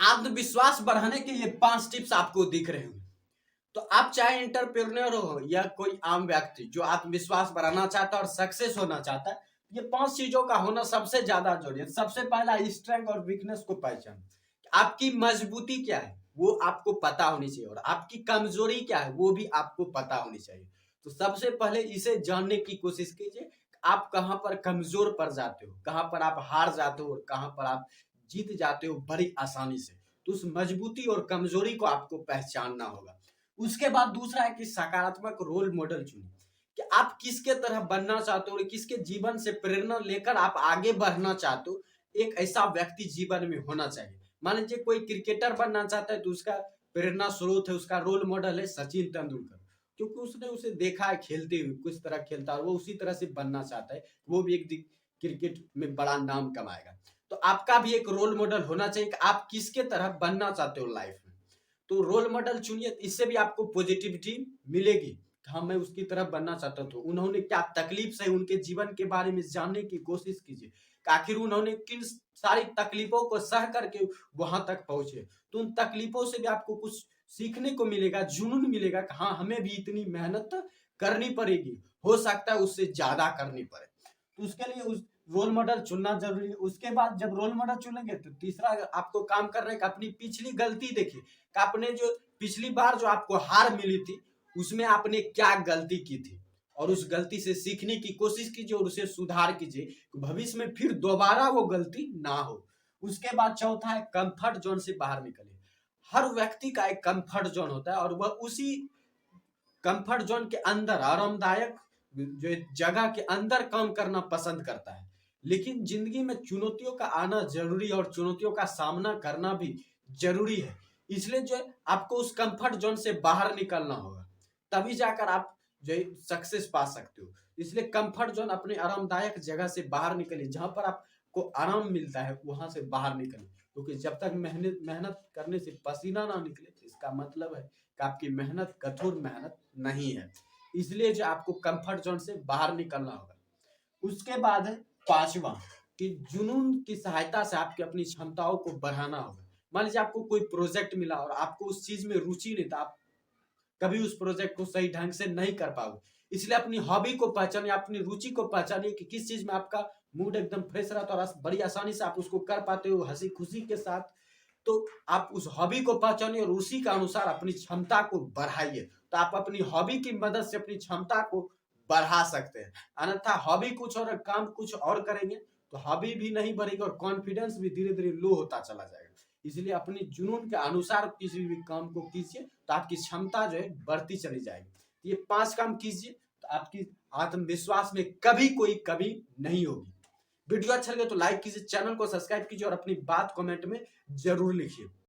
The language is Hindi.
आत्मविश्वास बढ़ाने के ये 5 टिप्स आपको दिख रहे होंगे। तो आप चाहे एंटरप्रेन्योर हो या कोई आम व्यक्ति जो आत्मविश्वास बढ़ाना चाहता है और सक्सेस होना चाहता है, ये 5 चीजों का होना सबसे ज्यादा जरूरी है। सबसे पहला, स्ट्रेंथ और वीकनेस को पहचान। आपकी मजबूती क्या है वो आपको पता होनी चाहिए, और आपकी कमजोरी क्या है वो भी आपको पता होनी चाहिए। तो सबसे पहले इसे जानने की कोशिश कीजिए, आप कहां पर कमजोर पड़ जाते हो, कहां पर आप हार जाते हो और कहां पर आप जीत जाते हो बड़ी आसानी से। तो उस मजबूती और कमजोरी को आपको पहचानना होगा। उसके बाद दूसरा है कि सकारात्मक रोल मॉडल चुनिए, कि आप किसके तरह बनना चाहते हो और किसके जीवन से प्रेरणा लेकर आप आगे बढ़ना चाहते हो। एक ऐसा व्यक्ति जीवन में होना चाहिए। मान लीजिए कोई क्रिकेटर बनना चाहता है तो उसका प्रेरणा स्रोत है, उसका रोल मॉडल है सचिन तेंदुलकर, क्योंकि उसने उसे देखा है खेलते हुए, किस तरह खेलता है, वो उसी तरह से बनना चाहता है, वो भी एक दिन क्रिकेट में बड़ा नाम कमाएगा। तो आपका भी एक रोल मॉडल होना चाहिए कि आप किसके तरह बनना चाहते हो लाइफ में। तो रोल मॉडल चुनिए, इससे भी आपको पॉजिटिविटी मिलेगी। हाँ, मैं उसकी तरह बनना चाहता था, उन्होंने क्या तकलीफ से उनके जीवन के बारे में जानने की कोशिश कीजिए, आखिर उन्होंने किन सारी तकलीफों को सह करके वहां तक पहुंचे। तो उन तकलीफों से भी आपको कुछ सीखने को मिलेगा, जुनून मिलेगा कि हाँ, हमें भी इतनी मेहनत करनी पड़ेगी, हो सकता है उससे ज्यादा करनी पड़े। तो उसके लिए उस रोल मॉडल चुनना जरूरी है। उसके बाद जब रोल मॉडल चुनेंगे तो तीसरा आपको काम करने का, अपनी पिछली गलती देखिए, आपने जो पिछली बार जो आपको हार मिली थी उसमें आपने क्या गलती की थी, और उस गलती से सीखने की कोशिश कीजिए और उसे सुधार कीजिए, भविष्य में फिर दोबारा वो गलती ना हो। उसके बाद चौथा है कंफर्ट जोन से बाहर निकलिए। हर व्यक्ति का एक कंफर्ट जोन होता है और वह उसी कंफर्ट जोन के अंदर आरामदायक जो जगह के अंदर काम करना पसंद करता है। लेकिन जिंदगी में चुनौतियों का आना जरूरी है और चुनौतियों का सामना करना भी जरूरी है। इसलिए जो है आपको उस कंफर्ट जोन से बाहर निकलना होगा, तभी जाकर आप जो है सक्सेस पा सकते हो। इसलिए कंफर्ट जोन, अपने आरामदायक जगह से बाहर निकलिए, जहां पर आपको आराम मिलता है वहां से बाहर निकलिए, क्योंकि जब तक मेहनत मेहनत करने से पसीना ना निकले इसका मतलब है कि आपकी मेहनत कठोर मेहनत नहीं है। इसलिए जो आपको कंफर्ट जोन से बाहर निकलना होगा। उसके बाद है पांचवा, कि जुनून की सहायता से आपकी अपनी क्षमताओं को बढ़ाना होगा। मान लीजिए आपको कोई प्रोजेक्ट मिला और आपको उस चीज में रुचि नहीं था, आप कभी उस प्रोजेक्ट को सही ढंग से नहीं कर पाओगे। इसलिए अपनी हॉबी को पहचानिए, अपनी रुचि को पहचानिए कि किस चीज में आपका मूड एकदम फ्रेश रहता है और बड़ी आसानी से आप उसको कर पाते हो हंसी खुशी के साथ। तो आप उस हॉबी को पहचानिए और उसी के अनुसार अपनी क्षमता को बढ़ाइए। तो आप अपनी हॉबी की मदद से अपनी क्षमता को बढ़ा सकते हैं। अन्यथा हॉबी कुछ और काम कुछ और करेंगे तो हॉबी भी नहीं बढ़ेगी और कॉन्फिडेंस भी धीरे धीरे लो होता चला जाएगा। इसलिए अपनी जुनून के अनुसार किसी भी काम को कीजिए तो आपकी क्षमता जो है बढ़ती चली जाएगी। ये 5 काम कीजिए तो आपकी आत्मविश्वास में कभी कोई कमी नहीं होगी। वीडियो अच्छा लगे तो लाइक कीजिए, चैनल को सब्सक्राइब कीजिए और अपनी बात कमेंट में जरूर लिखिए।